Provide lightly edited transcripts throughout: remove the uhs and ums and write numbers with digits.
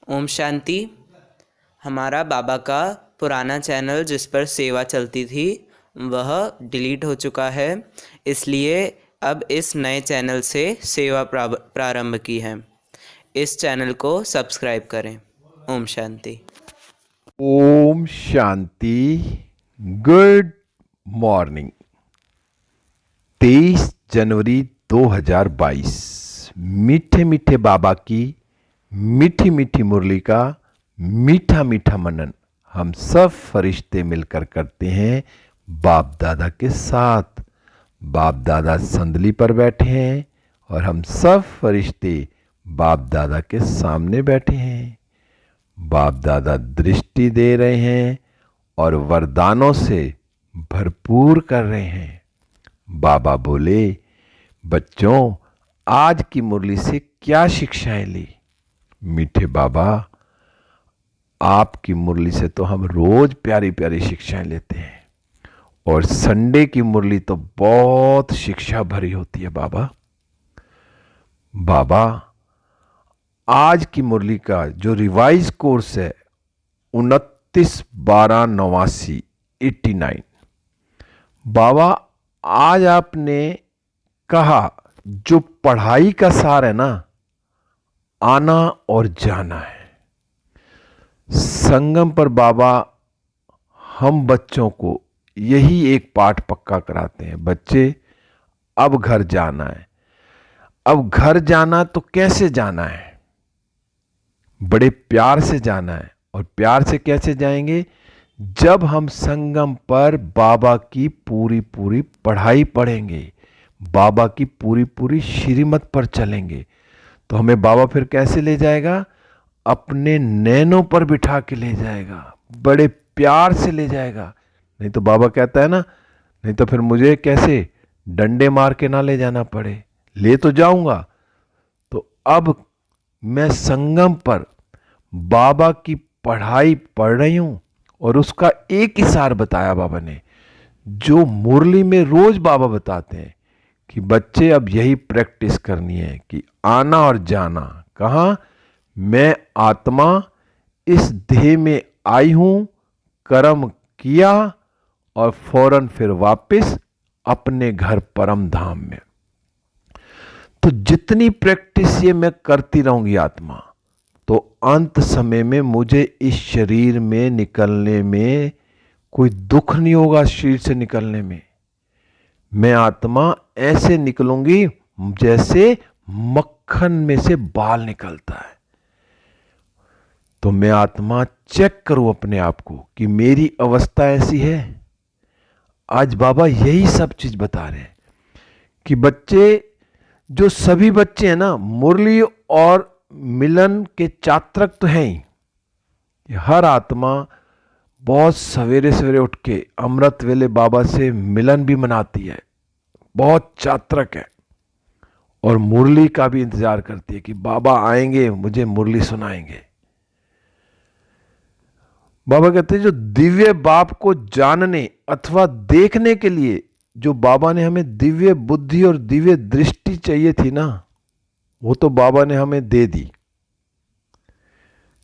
ओम शांति। हमारा बाबा का पुराना चैनल जिस पर सेवा चलती थी वह डिलीट हो चुका है, इसलिए अब इस नए चैनल से सेवा प्रारंभ की है। इस चैनल को सब्सक्राइब करें। ओम शांति। ओम शांति। Good morning. 23 जनवरी 2022। मीठे मीठे बाबा की मीठी मीठी मुरली का मीठा मीठा मनन हम सब फरिश्ते मिलकर करते हैं बाप दादा के साथ। बाप दादा संदली पर बैठे हैं और हम सब फरिश्ते बाप दादा के सामने बैठे हैं। बाप दादा दृष्टि दे रहे हैं और वरदानों से भरपूर कर रहे हैं। बाबा बोले, बच्चों आज की मुरली से क्या शिक्षाएं ली? मीठे बाबा, आपकी मुरली से तो हम रोज प्यारी प्यारी शिक्षाएं लेते हैं और संडे की मुरली तो बहुत शिक्षा भरी होती है। बाबा बाबा आज की मुरली का जो रिवाइज कोर्स है 29/12/89। बाबा आज आपने कहा जो पढ़ाई का सार है ना, आना और जाना है। संगम पर बाबा हम बच्चों को यही एक पाठ पक्का कराते हैं, बच्चे अब घर जाना है। अब घर जाना तो कैसे जाना है? बड़े प्यार से जाना है। और प्यार से कैसे जाएंगे? जब हम संगम पर बाबा की पूरी पूरी पढ़ाई पढ़ेंगे, बाबा की पूरी पूरी श्रीमत पर चलेंगे, तो हमें बाबा फिर कैसे ले जाएगा? अपने नैनों पर बिठा के ले जाएगा, बड़े प्यार से ले जाएगा। नहीं तो बाबा कहता है ना, नहीं तो फिर मुझे कैसे डंडे मार के ना ले जाना पड़े, ले तो जाऊंगा। तो अब मैं संगम पर बाबा की पढ़ाई पढ़ रही हूं और उसका एक ही सार बताया बाबा ने, जो मुरली में रोज बाबा बताते हैं कि बच्चे अब यही प्रैक्टिस करनी है कि आना और जाना। कहां? मैं आत्मा इस देह में आई हूं, कर्म किया और फौरन फिर वापस अपने घर परम धाम में। तो जितनी प्रैक्टिस ये मैं करती रहूंगी आत्मा, तो अंत समय में मुझे इस शरीर में निकलने में कोई दुख नहीं होगा। शरीर से निकलने में मैं आत्मा ऐसे निकलूंगी जैसे मक्खन में से बाल निकलता है। तो मैं आत्मा चेक करूं अपने आप को कि मेरी अवस्था ऐसी है। आज बाबा यही सब चीज बता रहे हैं कि बच्चे, जो सभी बच्चे हैं ना, मुरली और मिलन के चात्रक तो हैं ही। हर आत्मा बहुत सवेरे सवेरे उठ के अमृत वेले बाबा से मिलन भी मनाती है, बहुत चात्रक है और मुरली का भी इंतजार करती है कि बाबा आएंगे, मुझे मुरली सुनाएंगे। बाबा कहते हैं जो दिव्य बाप को जानने अथवा देखने के लिए जो बाबा ने हमें दिव्य बुद्धि और दिव्य दृष्टि चाहिए थी ना, वो तो बाबा ने हमें दे दी।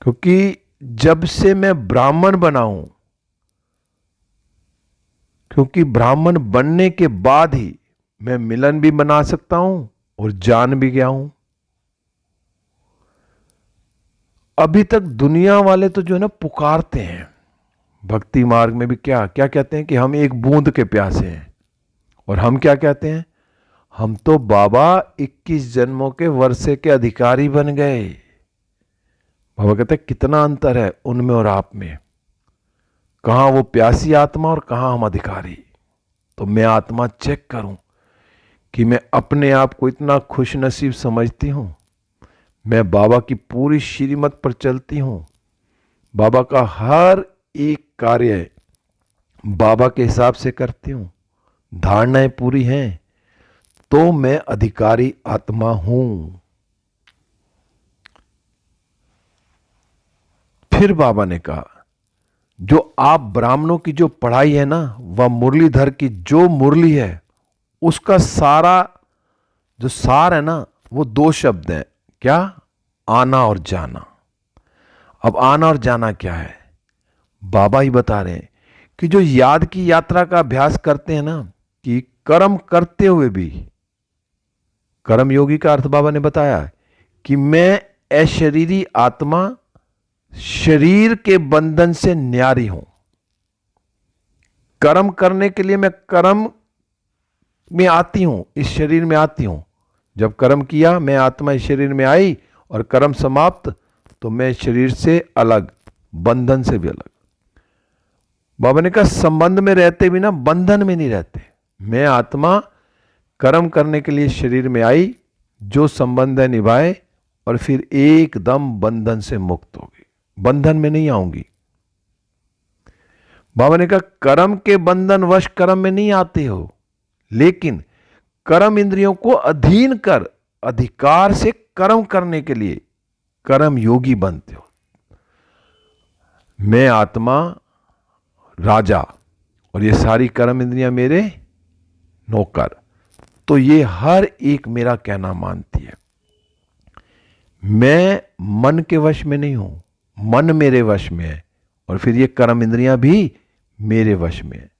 क्योंकि जब से मैं ब्राह्मण बना हूं, क्योंकि ब्राह्मण बनने के बाद ही मैं मिलन भी बना सकता हूं और जान भी गया हूं। अभी तक दुनिया वाले तो जो है ना पुकारते हैं, भक्ति मार्ग में भी क्या क्या कहते हैं कि हम एक बूंद के प्यासे हैं, और हम क्या कहते हैं? हम तो बाबा 21 जन्मों के वर्षे के अधिकारी बन गए। बाबा कहते हैं कितना अंतर है उनमें और आप में, कहां वो प्यासी आत्मा और कहां हम अधिकारी। तो मैं आत्मा चेक करूं कि मैं अपने आप को इतना खुश नसीब समझती हूं, मैं बाबा की पूरी श्रीमत पर चलती हूं, बाबा का हर एक कार्य बाबा के हिसाब से करती हूं, धारणाएं पूरी हैं, तो मैं अधिकारी आत्मा हूं। फिर बाबा ने कहा जो आप ब्राह्मणों की जो पढ़ाई है ना, वह मुरलीधर की जो मुरली है उसका सारा जो सार है ना, वो 2 शब्द हैं। क्या? आना और जाना। अब आना और जाना क्या है? बाबा ही बता रहे हैं कि जो याद की यात्रा का अभ्यास करते हैं ना, कि कर्म करते हुए भी, कर्म योगी का अर्थ बाबा ने बताया है कि मैं अशरीरी आत्मा शरीर के बंधन से न्यारी हूं। कर्म करने के लिए मैं कर्म में आती हूं, इस शरीर में आती हूं। जब कर्म किया, मैं आत्मा इस शरीर में आई और कर्म समाप्त, तो मैं शरीर से अलग, बंधन से भी अलग। बाबा ने कहा संबंध में रहते भी ना, बंधन में नहीं रहते। मैं आत्मा कर्म करने के लिए शरीर में आई, जो संबंध है निभाए, और फिर एकदम बंधन से मुक्त होगी, बंधन में नहीं आऊंगी। बाबा ने कहा कर्म के बंधन वश कर्म में नहीं आते हो, लेकिन कर्म इंद्रियों को अधीन कर अधिकार से कर्म करने के लिए कर्म योगी बनते हो। मैं आत्मा राजा और ये सारी कर्म इंद्रियां मेरे नौकर। तो ये हर एक मेरा कहना मानती है। मैं मन के वश में नहीं हूं, मन मेरे वश में है, और फिर ये कर्म इंद्रियां भी मेरे वश में है।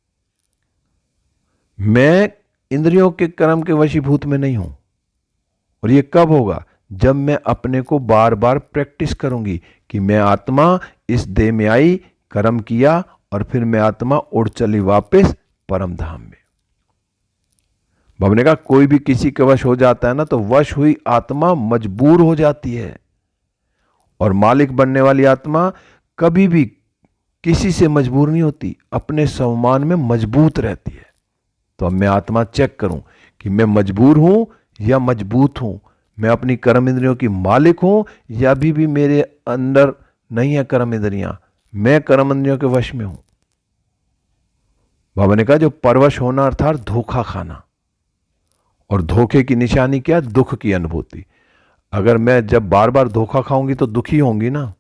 मैं इंद्रियों के कर्म के वशीभूत में नहीं हूं। और ये कब होगा? जब मैं अपने को बार बार प्रैक्टिस करूंगी कि मैं आत्मा इस देह में आई, कर्म किया, और फिर मैं आत्मा उड़ चली वापस परम धाम में। बाबा ने कहा कोई भी किसी के वश हो जाता है ना, तो वश हुई आत्मा मजबूर हो जाती है, और मालिक बनने वाली आत्मा कभी भी किसी से मजबूर नहीं होती, अपने सम्मान में मजबूत रहती है। तो अब मैं आत्मा चेक करूं कि मैं मजबूर हूं या मजबूत हूं, मैं अपनी कर्म इंद्रियों की मालिक हूं या अभी भी मेरे अंदर नहीं है कर्म इंद्रियां, मैं कर्म इंद्रियों के वश में हूं। बाबा ने कहा जो परवश होना अर्थात धोखा खाना, और धोखे की निशानी क्या? दुख की अनुभूति। अगर मैं जब बार बार धोखा खाऊंगी तो दुखी होंगी ना।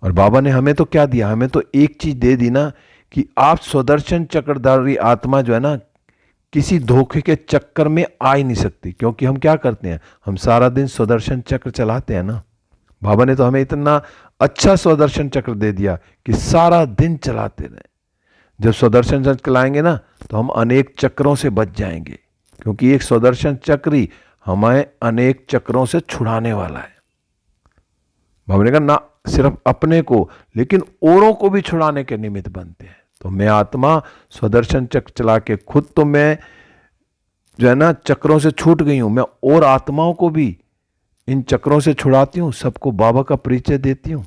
और बाबा ने हमें तो क्या दिया? हमें तो एक चीज दे दी ना, कि आप स्वदर्शन चक्रधारी आत्मा जो है ना, किसी धोखे के चक्कर में आ ही नहीं सकती। क्योंकि हम क्या करते हैं? हम सारा दिन स्वदर्शन चक्र चलाते हैं ना। बाबा ने तो हमें इतना अच्छा स्वदर्शन चक्र दे दिया कि सारा दिन चलाते रहे। जब स्वदर्शन चक्र चलाएंगे ना, तो हम अनेक चक्रों से बच जाएंगे, क्योंकि एक स्वदर्शन चक्र ही हमें अनेक चक्रों से छुड़ाने वाला है। बाबा ने कहा ना सिर्फ अपने को, लेकिन औरों को भी छुड़ाने के निमित्त बनते हैं। तो मैं आत्मा स्वदर्शन चक्र चला के खुद तो मैं जो है ना चक्रों से छूट गई हूं, मैं और आत्माओं को भी इन चक्रों से छुड़ाती हूं, सबको बाबा का परिचय देती हूं।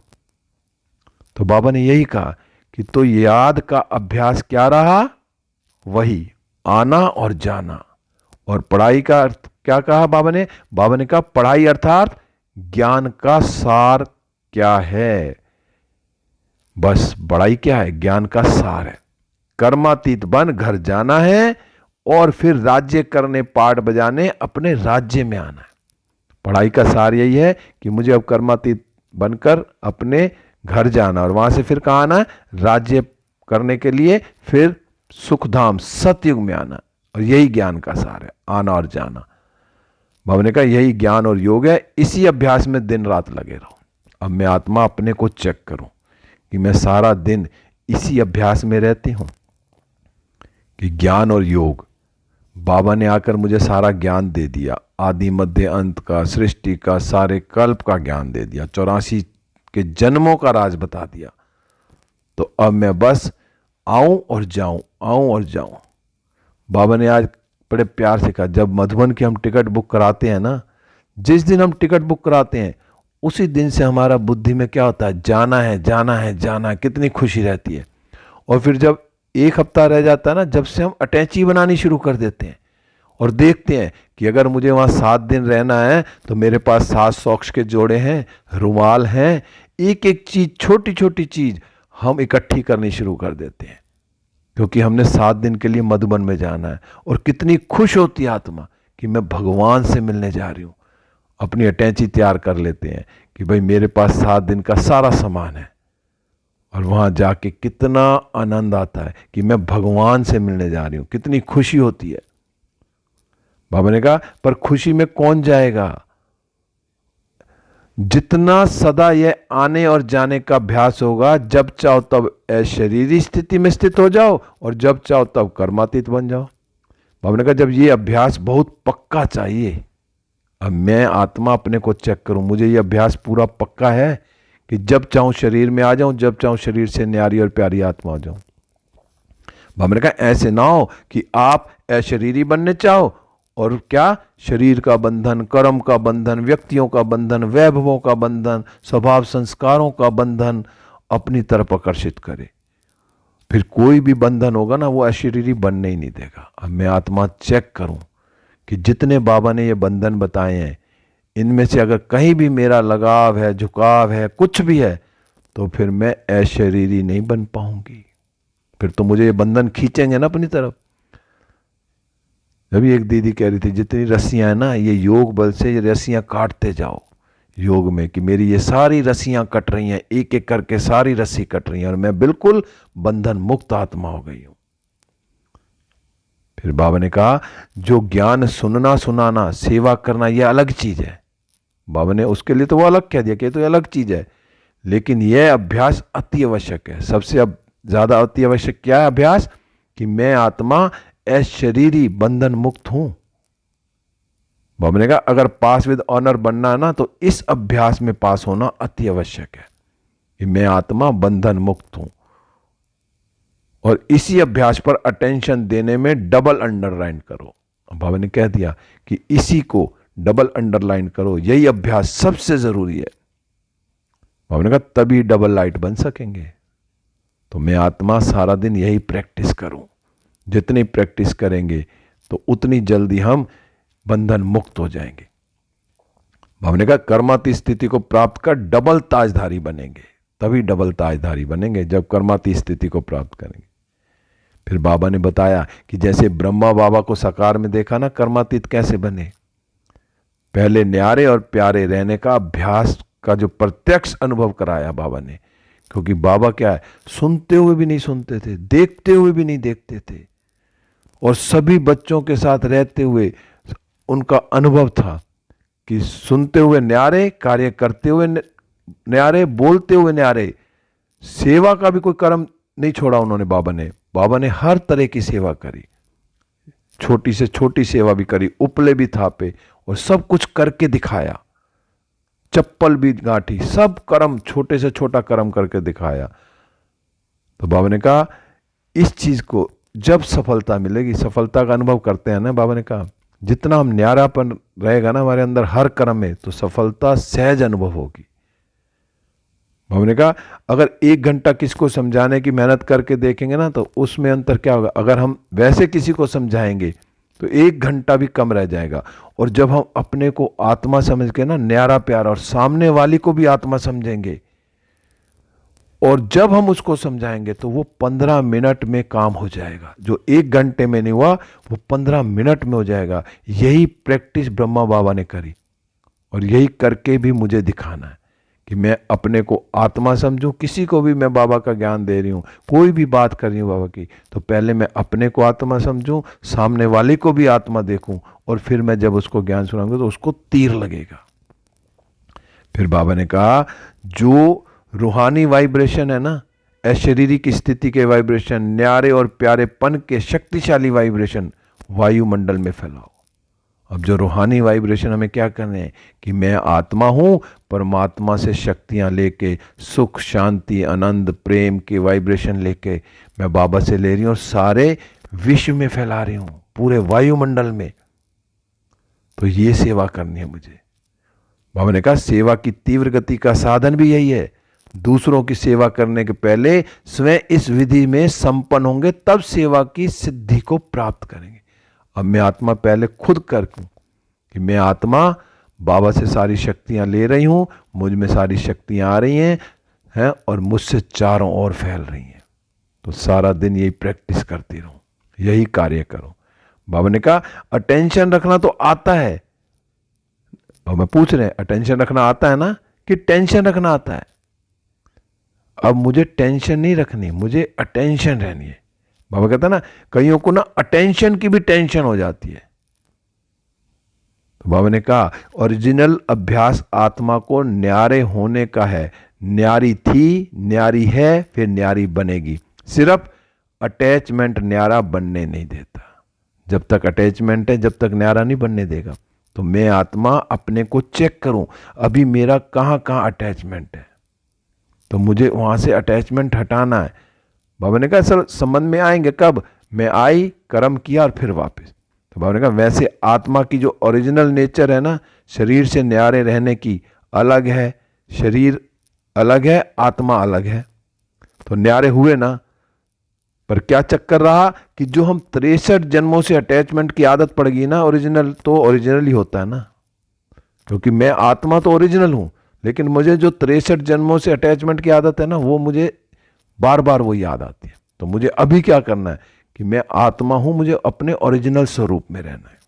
तो बाबा ने यही कहा कि तो याद का अभ्यास क्या रहा? वही आना और जाना। और पढ़ाई का अर्थ क्या कहा बाबा ने? बाबा ने कहा पढ़ाई अर्थात ज्ञान का सार क्या है? बस बड़ाई क्या है? ज्ञान का सार है। कर्मातीत बन घर जाना है, और फिर राज्य करने पाठ बजाने अपने राज्य में आना है। पढ़ाई का सार यही है कि मुझे अब कर्मातीत बनकर अपने घर जाना, और वहां से फिर कहां आना है? राज्य करने के लिए फिर सुखधाम सतयुग में आना। और यही ज्ञान का सार है, आना और जाना। बाबा ने कहा यही ज्ञान और योग है, इसी अभ्यास में दिन रात लगे रहो। अब मैं आत्मा अपने को चेक करूं कि मैं सारा दिन इसी अभ्यास में रहती हूं कि ज्ञान और योग। बाबा ने आकर मुझे सारा ज्ञान दे दिया, आदि मध्य अंत का, सृष्टि का, सारे कल्प का ज्ञान दे दिया, 84 के जन्मों का राज बता दिया। तो अब मैं बस आऊं और जाऊं, आऊं और जाऊं। बाबा ने आज बड़े प्यार से कहा, जब मधुबन की हम टिकट बुक कराते हैं ना, जिस दिन हम टिकट बुक कराते हैं उसी दिन से हमारा बुद्धि में क्या होता है? जाना है, जाना है, जाना है। कितनी खुशी रहती है। और फिर जब एक हफ्ता रह जाता है ना, जब से हम अटैची बनानी शुरू कर देते हैं और देखते हैं कि अगर मुझे वहां 7 दिन रहना है तो मेरे पास 7 सॉक्स के जोड़े हैं, रुमाल हैं, एक एक चीज, छोटी छोटी चीज हम इकट्ठी करनी शुरू कर देते हैं, क्योंकि हमने 7 दिन के लिए मधुबन में जाना है। और कितनी खुश होती है आत्मा कि मैं भगवान से मिलने जा रही हूं। अपनी अटैची तैयार कर लेते हैं कि भाई मेरे पास 7 दिन का सारा सामान है, और वहां जाके कितना आनंद आता है कि मैं भगवान से मिलने जा रही हूं। कितनी खुशी होती है। बाबा ने कहा पर खुशी में कौन जाएगा? जितना सदा यह आने और जाने का अभ्यास होगा, जब चाहो तब अशरीरी स्थिति में स्थित हो जाओ और जब चाहो तब कर्मातीत बन जाओ। बाबा ने कहा जब ये अभ्यास बहुत पक्का चाहिए, अब मैं आत्मा अपने को चेक करूं, मुझे ये अभ्यास पूरा पक्का है कि जब चाहूं शरीर में आ जाऊं, जब चाहूं शरीर से न्यारी और प्यारी आत्मा हो जाऊं। बाबा ने कहा ऐसे ना हो कि आप अशरीरी बनने चाहो और क्या शरीर का बंधन, कर्म का बंधन, व्यक्तियों का बंधन, वैभवों का बंधन, स्वभाव संस्कारों का बंधन अपनी तरफ आकर्षित करे। फिर कोई भी बंधन होगा ना, वो अशरीरी बनने ही नहीं देगा। अब मैं आत्मा चेक करूं कि जितने बाबा ने ये बंधन बताए हैं, इनमें से अगर कहीं भी मेरा लगाव है, झुकाव है, कुछ भी है, तो फिर मैं अशरीरी नहीं बन पाऊंगी। फिर तो मुझे ये बंधन खींचेंगे ना अपनी तरफ। अभी एक दीदी कह रही थी जितनी रस्सियां हैं ना, ये योग बल से ये रस्सियां काटते जाओ योग में, कि मेरी ये सारी रस्सियां कट रही हैं, एक एक करके सारी रस्सी कट रही हैं और मैं बिल्कुल बंधन मुक्त आत्मा हो गई हूं। फिर बाबा ने कहा जो ज्ञान सुनना सुनाना, सेवा करना, यह अलग चीज है। बाबा ने उसके लिए तो वो अलग कह दिया कि तो अलग चीज है, लेकिन यह अभ्यास अति आवश्यक है। सबसे अब ज्यादा अति आवश्यक क्या है अभ्यास? कि मैं आत्मा अशरीरी बंधन मुक्त हूं। बाबा ने कहा अगर पास विद ऑनर बनना है ना, तो इस अभ्यास में पास होना अति आवश्यक है कि मैं आत्मा बंधन मुक्त हूं। और इसी अभ्यास पर अटेंशन देने में डबल अंडरलाइन करो। बाबा ने कह दिया कि इसी को डबल अंडरलाइन करो, यही अभ्यास सबसे जरूरी है। बाबा ने कहा तभी डबल लाइट बन सकेंगे। तो मैं आत्मा सारा दिन यही प्रैक्टिस करूं। जितनी प्रैक्टिस करेंगे तो उतनी जल्दी हम बंधन मुक्त हो जाएंगे। बाबा ने कहा कर्मातीत स्थिति को प्राप्त कर डबल ताजधारी बनेंगे, तभी डबल ताजधारी बनेंगे जब कर्मातीत स्थिति को प्राप्त करेंगे। फिर बाबा ने बताया कि जैसे ब्रह्मा बाबा को साकार में देखा ना, कर्मातीत कैसे बने। पहले न्यारे और प्यारे रहने का अभ्यास का जो प्रत्यक्ष अनुभव कराया बाबा ने, क्योंकि बाबा क्या है, सुनते हुए भी नहीं सुनते थे, देखते हुए भी नहीं देखते थे, और सभी बच्चों के साथ रहते हुए उनका अनुभव था कि सुनते हुए न्यारे, कार्य करते हुए न्यारे, बोलते हुए न्यारे। सेवा का भी कोई कर्म नहीं छोड़ा उन्होंने। बाबा ने हर तरह की सेवा करी, छोटी से छोटी सेवा भी करी, उपले भी थापे और सब कुछ करके दिखाया, चप्पल भी गांठी, सब कर्म, छोटे से छोटा कर्म करके दिखाया। तो बाबा ने कहा इस चीज को जब सफलता मिलेगी, सफलता का अनुभव करते हैं ना, बाबा ने कहा जितना हम न्यारापन रहेगा ना हमारे अंदर हर कर्म में, तो सफलता सहज अनुभव होगी। बाबा ने कहा अगर 1 घंटा किसको समझाने की मेहनत करके देखेंगे ना, तो उसमें अंतर क्या होगा। अगर हम वैसे किसी को समझाएंगे तो 1 घंटा भी कम रह जाएगा। और जब हम अपने को आत्मा समझ के ना, न्यारा प्यारा, और सामने वाली को भी आत्मा समझेंगे, और जब हम उसको समझाएंगे तो वो 15 मिनट में काम हो जाएगा। जो 1 घंटे में नहीं हुआ वो 15 मिनट में हो जाएगा। यही प्रैक्टिस ब्रह्मा बाबा ने करी और यही करके भी मुझे दिखाना है कि मैं अपने को आत्मा समझूं। किसी को भी मैं बाबा का ज्ञान दे रही हूं, कोई भी बात कर रही हूं बाबा की, तो पहले मैं अपने को आत्मा समझूं, सामने वाले को भी आत्मा देखूं, और फिर मैं जब उसको ज्ञान सुनाऊंगा तो उसको तीर लगेगा। फिर बाबा ने कहा जो रूहानी वाइब्रेशन है ना, अशरीरी की स्थिति के वाइब्रेशन, न्यारे और प्यारेपन के शक्तिशाली वाइब्रेशन वायुमंडल में फैलाओ। अब जो रूहानी वाइब्रेशन हमें क्या करने हैं कि मैं आत्मा हूं, परमात्मा से शक्तियां लेके, सुख, शांति, आनंद, प्रेम के वाइब्रेशन लेके मैं बाबा से ले रही हूं और सारे विश्व में फैला रही हूं, पूरे वायुमंडल में। तो ये सेवा करनी है मुझे। बाबा ने कहा सेवा की तीव्र गति का साधन भी यही है। दूसरों की सेवा करने के पहले स्वयं इस विधि में संपन्न होंगे, तब सेवा की सिद्धि को प्राप्त करेंगे। अब मैं आत्मा पहले खुद करूं कि मैं आत्मा बाबा से सारी शक्तियां ले रही हूं, मुझ में सारी शक्तियां आ रही हैं और मुझसे चारों ओर फैल रही हैं। तो सारा दिन यही प्रैक्टिस करती रहूं, यही कार्य करो। बाबा ने कहा अटेंशन रखना तो आता है। बाबा पूछ रहे हैं अटेंशन रखना आता है ना, कि टेंशन रखना आता है। अब मुझे टेंशन नहीं रखनी, मुझे अटेंशन रहनी है। बाबा कहता है ना, कईयों को ना अटेंशन की भी टेंशन हो जाती है। तो बाबा ने कहा ओरिजिनल अभ्यास आत्मा को न्यारे होने का है। न्यारी थी, न्यारी है, फिर न्यारी बनेगी। सिर्फ अटैचमेंट न्यारा बनने नहीं देता। जब तक अटैचमेंट है, जब तक न्यारा नहीं बनने देगा। तो मैं आत्मा अपने को चेक करूं, अभी मेरा कहाँ कहाँ अटैचमेंट है, तो मुझे वहां से अटैचमेंट हटाना है। बाबा ने कहा सर संबंध में आएंगे कब? मैं आई, कर्म किया और फिर वापस। तो बाबा ने कहा वैसे आत्मा की जो ओरिजिनल नेचर है ना, शरीर से न्यारे रहने की, अलग है। शरीर अलग है, आत्मा अलग है। तो न्यारे हुए ना, पर क्या चक्कर रहा कि जो हम 63 जन्मों से अटैचमेंट की आदत पड़ गई ना, ओरिजिनल तो ओरिजिनल ही होता है ना, क्योंकि मैं आत्मा तो ओरिजिनल हूं, लेकिन मुझे जो 63 जन्मों से अटैचमेंट की आदत है ना, वो मुझे बार बार वो याद आती है। तो मुझे अभी क्या करना है कि मैं आत्मा हूं, मुझे अपने ओरिजिनल स्वरूप में रहना है।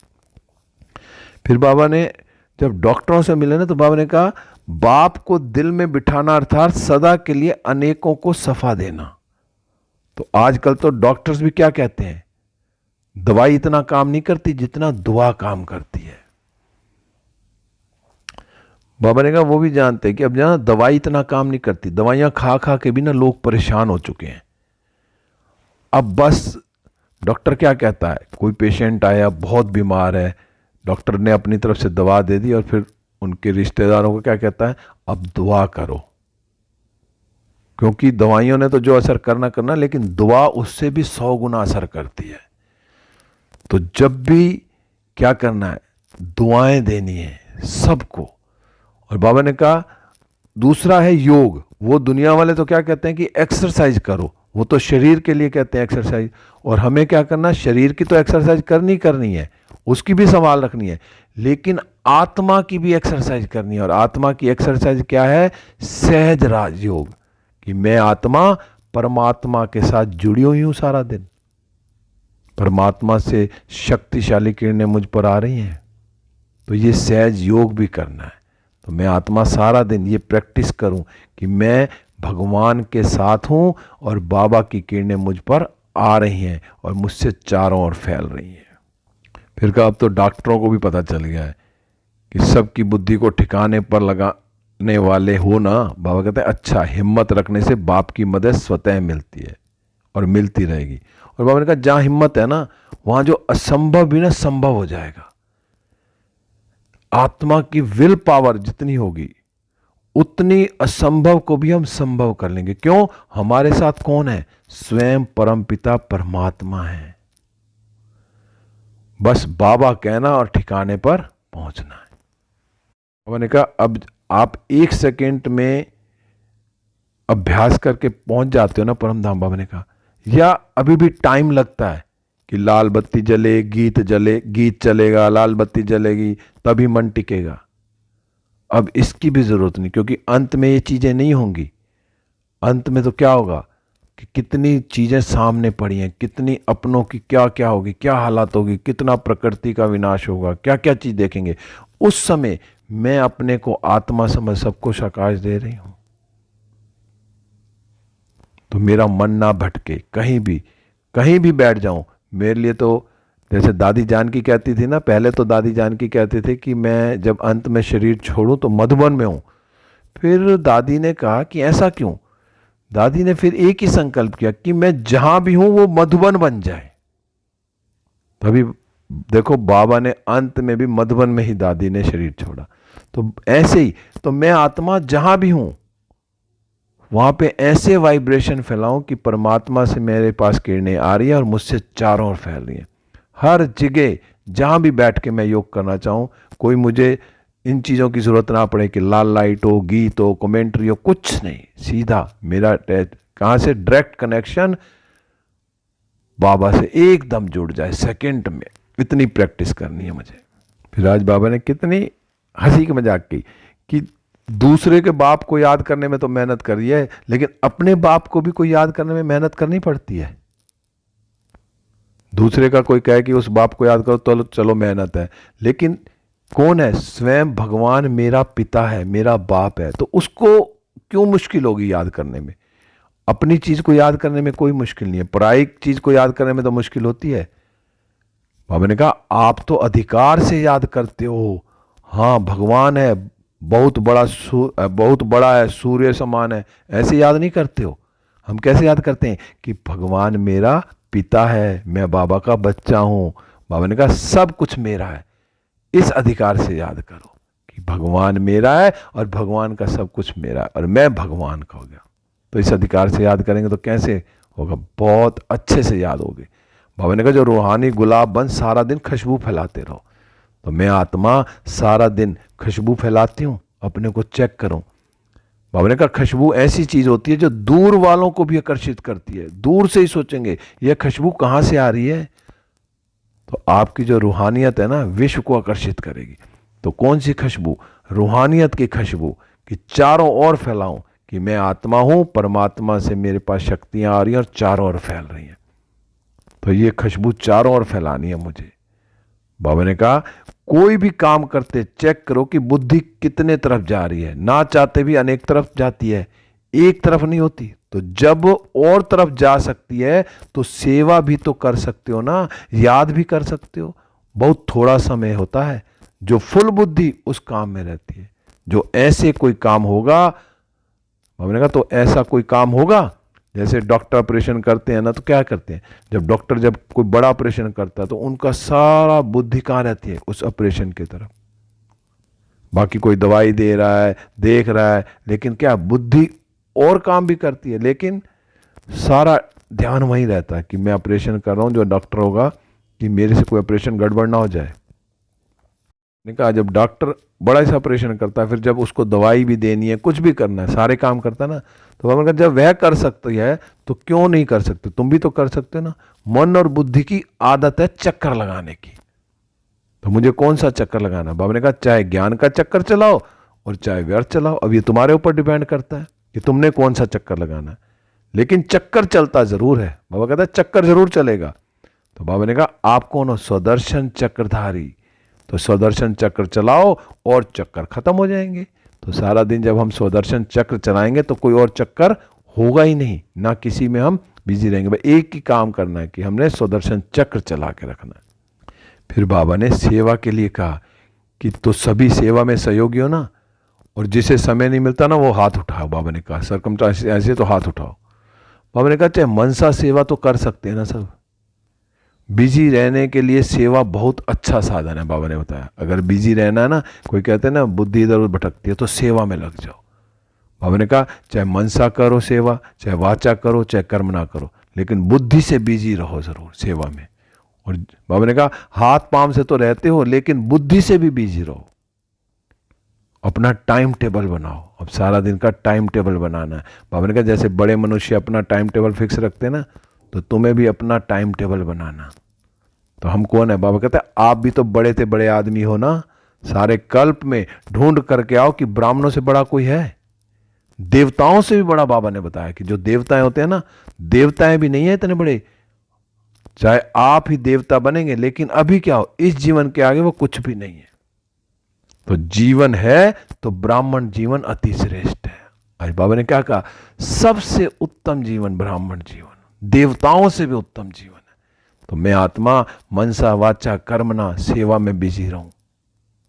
फिर बाबा ने जब डॉक्टरों से मिले ना, तो बाबा ने कहा बाप को दिल में बिठाना अर्थात सदा के लिए अनेकों को सफा देना। तो आजकल तो डॉक्टर्स भी क्या कहते हैं, दवाई इतना काम नहीं करती जितना दुआ काम करती है। बाबा ने कहा वो भी जानते हैं कि अब जाना दवाई इतना काम नहीं करती, दवाइयां खा खा के भी ना लोग परेशान हो चुके हैं। अब बस डॉक्टर क्या कहता है, कोई पेशेंट आया बहुत बीमार है, डॉक्टर ने अपनी तरफ से दवा दे दी और फिर उनके रिश्तेदारों को क्या कहता है, अब दुआ करो, क्योंकि दवाइयों ने तो जो असर करना, लेकिन दुआ उससे भी 100 गुना असर करती है। तो जब भी क्या करना है, दुआएं देनी है सबको। और बाबा ने कहा दूसरा है योग। वो दुनिया वाले तो क्या कहते हैं कि एक्सरसाइज करो, वो तो शरीर के लिए कहते हैं एक्सरसाइज, और हमें क्या करना, शरीर की तो एक्सरसाइज करनी है, उसकी भी संभाल रखनी है, लेकिन आत्मा की भी एक्सरसाइज करनी है। और आत्मा की एक्सरसाइज क्या है, सहज राज योग, कि मैं आत्मा परमात्मा के साथ जुड़ी हुई हूं सारा दिन, परमात्मा से शक्तिशाली किरणें मुझ पर आ रही हैं, तो ये सहज योग भी करना है। तो मैं आत्मा सारा दिन ये प्रैक्टिस करूं कि मैं भगवान के साथ हूं और बाबा की किरणें मुझ पर आ रही हैं और मुझसे चारों ओर फैल रही हैं। फिर कहा अब तो डॉक्टरों को भी पता चल गया है कि सबकी बुद्धि को ठिकाने पर लगाने वाले हो ना। बाबा कहते हैं अच्छा, हिम्मत रखने से बाप की मदद स्वतः मिलती है और मिलती रहेगी। और बाबा ने कहा जहां हिम्मत है ना, वहां जो असंभव भी ना संभव हो जाएगा। आत्मा की विल पावर जितनी होगी उतनी असंभव को भी हम संभव कर लेंगे। क्यों? हमारे साथ कौन है? स्वयं परमपिता परमात्मा है। बस बाबा कहना और ठिकाने पर पहुंचना है। बाबा ने कहा अब आप 1 सेकेंड में अभ्यास करके पहुंच जाते हो ना परम धाम। बाबा ने कहा या अभी भी टाइम लगता है कि लाल बत्ती जले, गीत चलेगा, लाल बत्ती जलेगी तभी मन टिकेगा। अब इसकी भी जरूरत नहीं, क्योंकि अंत में ये चीजें नहीं होंगी। अंत में तो क्या होगा कि कितनी चीजें सामने पड़ी हैं, कितनी अपनों की क्या क्या होगी, क्या हालात होगी, कितना प्रकृति का विनाश होगा, क्या क्या चीज देखेंगे। उस समय मैं अपने को आत्मा समझ सबको आकाश दे रही हूं, तो मेरा मन ना भटके, कहीं भी बैठ जाऊं। मेरे लिए तो जैसे दादी जानकी कहती थी ना, पहले तो दादी जानकी कहते थे कि मैं जब अंत में शरीर छोड़ूं तो मधुबन में हूं। फिर दादी ने कहा कि ऐसा क्यों? दादी ने फिर एक ही संकल्प किया कि मैं जहां भी हूं वो मधुबन बन जाए। तभी देखो बाबा ने अंत में भी मधुबन में ही दादी ने शरीर छोड़ा। तो ऐसे ही तो मैं आत्मा जहां भी हूं वहां पे ऐसे वाइब्रेशन फैलाऊं कि परमात्मा से मेरे पास किरणें आ रही है और मुझसे चारों ओर फैल रही हैं। हर जगह जहां भी बैठ के मैं योग करना चाहूं, कोई मुझे इन चीज़ों की ज़रूरत ना पड़े कि लाल लाइट हो, गीत हो, कमेंट्री हो, कुछ नहीं। सीधा मेरा कहाँ से डायरेक्ट कनेक्शन बाबा से एकदम जुड़ जाए सेकंड में। इतनी प्रैक्टिस करनी है मुझे। फिर आज बाबा ने कितनी हंसी की मजाक की कि दूसरे के बाप को याद करने में तो मेहनत करी है, लेकिन अपने बाप को भी कोई याद करने में मेहनत करनी पड़ती है। दूसरे का कोई कहे कि उस बाप को याद करो तो चलो मेहनत है, लेकिन कौन है? स्वयं भगवान मेरा पिता है, मेरा बाप है, तो उसको क्यों मुश्किल होगी याद करने में? अपनी चीज को याद करने में कोई मुश्किल नहीं है, पराई चीज को याद करने में तो मुश्किल होती है। बाबा ने कहा आप तो अधिकार से याद करते हो। हाँ भगवान है, बहुत बड़ा है, सूर्य समान है, ऐसे याद नहीं करते हो। हम कैसे याद करते हैं कि भगवान मेरा पिता है, मैं बाबा का बच्चा हूं। बाबा ने कहा सब कुछ मेरा है, इस अधिकार से याद करो कि भगवान मेरा है और भगवान का सब कुछ मेरा है और मैं भगवान का हो गया। तो इस अधिकार से याद करेंगे तो कैसे होगा, बहुत अच्छे से याद होगे। बाबा ने कहा जो रूहानी गुलाब बन सारा दिन खुशबू फैलाते रहो। तो मैं आत्मा सारा दिन खुशबू फैलाती हूँ, अपने को चेक करो। बाबा ने कहा खुशबू ऐसी चीज होती है जो दूर वालों को भी आकर्षित करती है। दूर से ही सोचेंगे यह खुशबू कहां से आ रही है, तो आपकी जो रूहानियत है ना विश्व को आकर्षित करेगी। तो कौन सी खुशबू, रूहानियत की खुशबू, कि चारों ओर फैलाऊं कि मैं आत्मा हूं, परमात्मा से मेरे पास शक्तियां आ रही हैं और चारों ओर फैल रही हैं। तो ये खुशबू चारों ओर फैलानी है मुझे। बाबा ने कहा कोई भी काम करते चेक करो कि बुद्धि कितने तरफ जा रही है। ना चाहते भी अनेक तरफ जाती है, एक तरफ नहीं होती। तो जब और तरफ जा सकती है तो सेवा भी तो कर सकते हो ना, याद भी कर सकते हो। बहुत थोड़ा समय होता है जो फुल बुद्धि उस काम में रहती है। जो ऐसे कोई काम होगा, बाबा ने कहा तो ऐसा कोई काम होगा जैसे डॉक्टर ऑपरेशन करते हैं ना, तो क्या करते हैं, जब कोई बड़ा ऑपरेशन करता है तो उनका सारा बुद्धि कहाँ रहती है, उस ऑपरेशन की तरफ। बाकी कोई दवाई दे रहा है, देख रहा है, लेकिन क्या बुद्धि और काम भी करती है, लेकिन सारा ध्यान वहीं रहता है कि मैं ऑपरेशन कर रहा हूं। जो डॉक्टर होगा कि मेरे से कोई ऑपरेशन गड़बड़ ना हो जाए। ने कहा जब डॉक्टर बड़ा सा ऑपरेशन करता है, फिर जब उसको दवाई भी देनी है, कुछ भी करना है, सारे काम करता है ना, तो बाबा ने कहा जब वह कर सकती है तो क्यों नहीं कर सकते, तुम भी तो कर सकते हो ना। मन और बुद्धि की आदत है चक्कर लगाने की। तो मुझे कौन सा चक्कर लगाना, बाबा ने कहा चाहे ज्ञान का चक्कर चलाओ और चाहे व्यर्थ चलाओ। अब ये तुम्हारे ऊपर डिपेंड करता है कि तुमने कौन सा चक्कर लगाना है, लेकिन चक्कर चलता जरूर है। बाबा कहता है चक्कर जरूर चलेगा। तो बाबा ने कहा आप कौन हो, स्वदर्शन चक्रधारी। तो स्वदर्शन चक्र चलाओ और चक्कर खत्म हो जाएंगे। तो सारा दिन जब हम स्वदर्शन चक्र चलाएंगे तो कोई और चक्कर होगा ही नहीं, ना किसी में हम बिजी रहेंगे। भाई एक ही काम करना है कि हमने स्वदर्शन चक्र चला के रखना है। फिर बाबा ने सेवा के लिए कहा कि तो सभी सेवा में सहयोगी हो ना, और जिसे समय नहीं मिलता ना वो हाथ उठाओ। बाबा ने कहा सरकमस्टेंस ऐसे तो हाथ उठाओ। बाबा ने कहा चाहे मनसा सेवा तो कर सकते हैं ना सब। बिजी रहने के लिए सेवा बहुत अच्छा साधन है। बाबा ने बताया अगर बिजी रहना है ना, कोई कहते हैं ना बुद्धि इधर उधर भटकती है, तो सेवा में लग जाओ। बाबा ने कहा चाहे मनसा करो सेवा, चाहे वाचा करो, चाहे कर्म ना करो, लेकिन बुद्धि से बिजी रहो जरूर सेवा में। और बाबा ने कहा हाथ पांव से तो रहते हो, लेकिन बुद्धि से भी बिजी रहो। अपना टाइम टेबल बनाओ। अब सारा दिन का टाइम टेबल बनाना है। बाबा ने कहा जैसे बड़े मनुष्य अपना टाइम टेबल फिक्स रखते हैं ना, तो तुम्हें भी अपना टाइम टेबल बनाना। तो हम कौन है, बाबा कहते हैं आप भी तो बड़े से बड़े आदमी हो ना। सारे कल्प में ढूंढ करके आओ कि ब्राह्मणों से बड़ा कोई है, देवताओं से भी बड़ा। बाबा ने बताया कि जो देवताएं होते हैं ना, देवताएं भी नहीं है इतने बड़े। चाहे आप ही देवता बनेंगे, लेकिन अभी क्या हो, इस जीवन के आगे वो कुछ भी नहीं है। तो जीवन है तो ब्राह्मण जीवन अति श्रेष्ठ है। आज बाबा ने क्या कहा, सबसे उत्तम जीवन ब्राह्मण जीवन, देवताओं से भी उत्तम जीवन है। तो मैं आत्मा मनसा वाचा कर्मना सेवा में बिजी रहूं।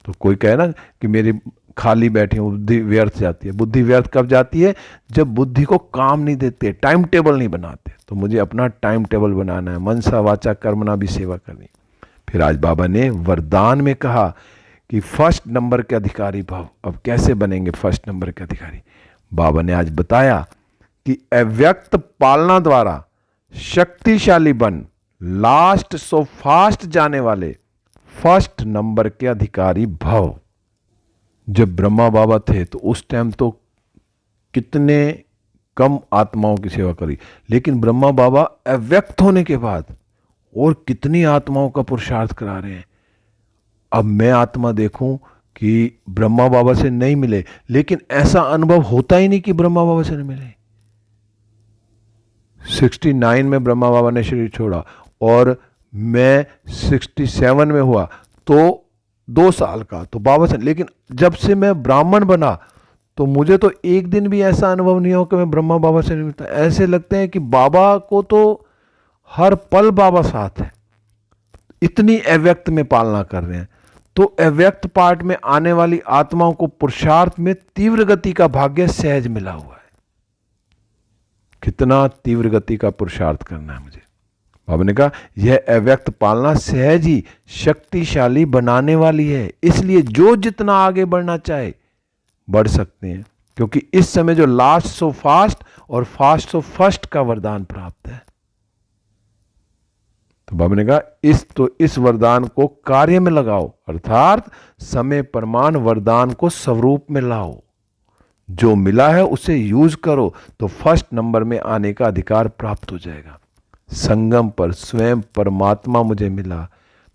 तो कोई कहे ना कि मेरी खाली बैठी हूं, बुद्धि व्यर्थ जाती है। बुद्धि व्यर्थ कब जाती है, जब बुद्धि को काम नहीं देते, टाइम टेबल नहीं बनाते। तो मुझे अपना टाइम टेबल बनाना है, मनसा वाचा कर्मना भी सेवा करनी। फिर आज बाबा ने वरदान में कहा कि फर्स्ट नंबर के अधिकारी भव। अब कैसे बनेंगे फर्स्ट नंबर के अधिकारी, बाबा ने आज बताया कि अव्यक्त पालना द्वारा शक्तिशाली बन लास्ट सो फास्ट जाने वाले फर्स्ट नंबर के अधिकारी भव। जब ब्रह्मा बाबा थे तो उस टाइम तो कितने कम आत्माओं की सेवा करी, लेकिन ब्रह्मा बाबा अव्यक्त होने के बाद और कितनी आत्माओं का पुरुषार्थ करा रहे हैं। अब मैं आत्मा देखूं कि ब्रह्मा बाबा से नहीं मिले, लेकिन ऐसा अनुभव होता ही नहीं कि ब्रह्मा बाबा से नहीं मिले। 69 में ब्रह्मा बाबा ने शरीर छोड़ा और मैं 67 में हुआ, तो 2 साल का तो बाबा से। लेकिन जब से मैं ब्राह्मण बना तो मुझे तो एक दिन भी ऐसा अनुभव नहीं हो कि मैं ब्रह्मा बाबा से नहीं मिलता। ऐसे लगते हैं कि बाबा को तो हर पल बाबा साथ है। इतनी अव्यक्त में पालना कर रहे हैं, तो अव्यक्त पार्ट में आने वाली आत्माओं को पुरुषार्थ में तीव्र गति का भाग्य सहज मिला हुआ है। कितना तीव्र गति का पुरुषार्थ करना है मुझे। बाबा ने कहा यह अव्यक्त पालना सहज ही शक्तिशाली बनाने वाली है, इसलिए जो जितना आगे बढ़ना चाहे बढ़ सकते हैं, क्योंकि इस समय जो लास्ट सो फास्ट और फास्ट सो फर्स्ट का वरदान प्राप्त है। तो बाबा ने कहा इस वरदान को कार्य में लगाओ, अर्थात समय प्रमाण वरदान को स्वरूप में लाओ। जो मिला है उसे यूज करो तो फर्स्ट नंबर में आने का अधिकार प्राप्त हो जाएगा। संगम पर स्वयं परमात्मा मुझे मिला,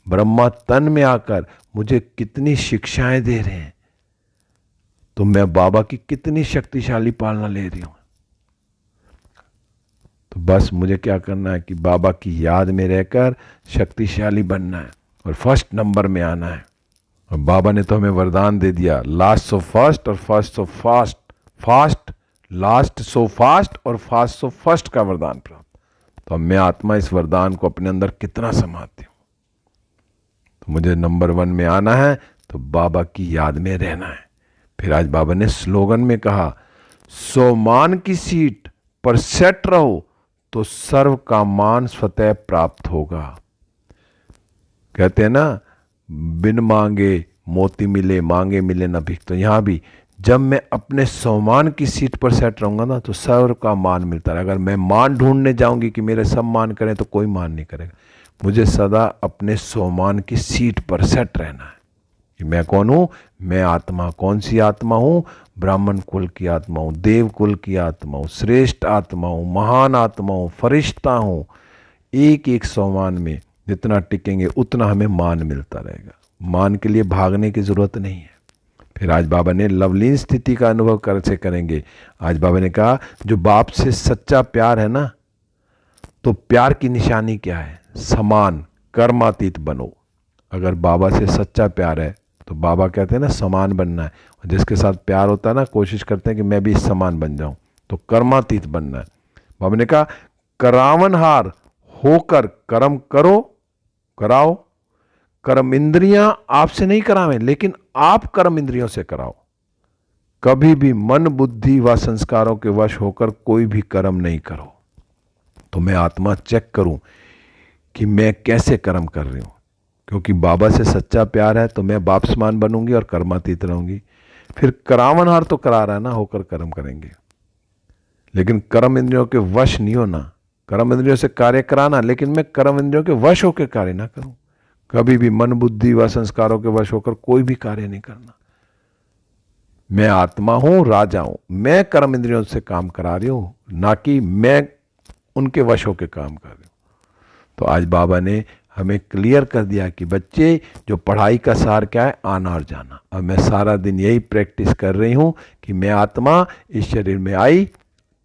ब्रह्मा तन में आकर मुझे कितनी शिक्षाएं दे रहे हैं, तो मैं बाबा की कितनी शक्तिशाली पालना ले रही हूं। तो बस मुझे क्या करना है कि बाबा की याद में रहकर शक्तिशाली बनना है और फर्स्ट नंबर में आना है। और बाबा ने तो हमें वरदान दे दिया, लास्ट सो फर्स्ट और first so fast, fast last so fast और फास्ट सो फर्स्ट का वरदान प्राप्त। तो अब मैं आत्मा इस वरदान को अपने अंदर कितना समाती हूं। तो मुझे नंबर 1 में आना है तो बाबा की याद में रहना है। फिर आज बाबा ने स्लोगन में कहा, सो मान की सीट पर सेट रहो तो सर्व का मान स्वतः प्राप्त होगा। कहते हैं ना, बिन मांगे मोती मिले, मांगे मिले ना भिख। तो यहां भी जब मैं अपने सम्मान की सीट पर सेट रहूंगा ना तो सर्व का मान मिलता है। अगर मैं मान ढूंढने जाऊंगी कि मेरे सब मान करें तो कोई मान नहीं करेगा। मुझे सदा अपने सम्मान की सीट पर सेट रहना है कि मैं कौन हूं, मैं आत्मा। कौन सी आत्मा हूं? ब्राह्मण कुल की आत्मा हूं, देव कुल की आत्मा हूं, श्रेष्ठ आत्मा हूं, महान आत्मा हूं, फरिश्ता हूं। एक एक सम्मान में जितना टिकेंगे उतना हमें मान मिलता रहेगा। मान के लिए भागने की जरूरत नहीं है। फिर आज बाबा ने लवलीन स्थिति का अनुभव कैसे करेंगे। आज बाबा ने कहा जो बाप से सच्चा प्यार है ना, तो प्यार की निशानी क्या है? समान कर्मातीत बनो। अगर बाबा से सच्चा प्यार है तो बाबा कहते हैं ना समान बनना है, और जिसके साथ प्यार होता है ना कोशिश करते हैं कि मैं भी समान बन जाऊं, तो कर्मातीत बनना है। बाबा ने कहा करावनहार होकर कर्म करो, कराओ। कर्म इंद्रियां आपसे नहीं करावें, लेकिन आप कर्म इंद्रियों से कराओ। कभी भी मन बुद्धि व संस्कारों के वश होकर कोई भी कर्म नहीं करो। तो मैं आत्मा चेक करूं कि मैं कैसे कर्म कर रही हूं, क्योंकि बाबा से सच्चा प्यार है तो मैं बाप समान बनूंगी और कर्मातीत रहूंगी। फिर करावनहार तो करा रहा है ना, होकर कर्म करेंगे, लेकिन कर्म इंद्रियों के वश नहीं होना। कर्म इंद्रियों से कार्य कराना, लेकिन मैं कर्म इंद्रियों के वश होकर कार्य ना करूं। कभी भी मन बुद्धि व संस्कारों के वश होकर कोई भी कार्य नहीं करना। मैं आत्मा हूं, राजा हूं, मैं कर्म इंद्रियों से काम करा रही हूं, ना कि मैं उनके वश होकर काम कर रही हूं। तो आज बाबा ने हमें क्लियर कर दिया कि बच्चे जो पढ़ाई का सार क्या है, आना और जाना। अब मैं सारा दिन यही प्रैक्टिस कर रही हूं कि मैं आत्मा इस शरीर में आई,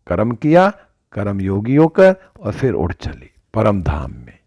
कर्म किया, कर्म योगी होकर, और फिर उड़ चली परम धाम में।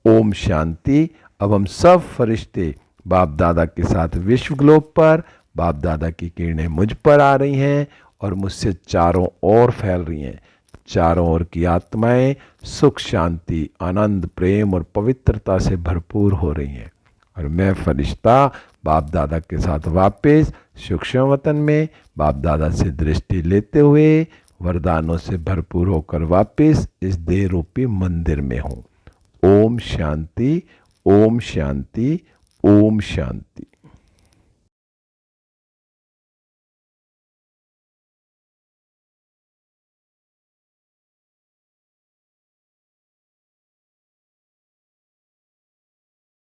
ओम शांति। अब हम सब फरिश्ते बाप दादा के साथ विश्व ग्लोब पर, बाप दादा की किरणें मुझ पर आ रही हैं और मुझसे चारों ओर फैल रही हैं। चारों ओर की आत्माएं सुख शांति आनंद प्रेम और पवित्रता से भरपूर हो रही हैं, और मैं फरिश्ता बाप दादा के साथ वापस सूक्ष्म वतन में बाप दादा से दृष्टि लेते हुए वरदानों से भरपूर होकर वापस इस देह रूपी मंदिर में हूँ। ओम शांति, ओम शांति, ओम शांति।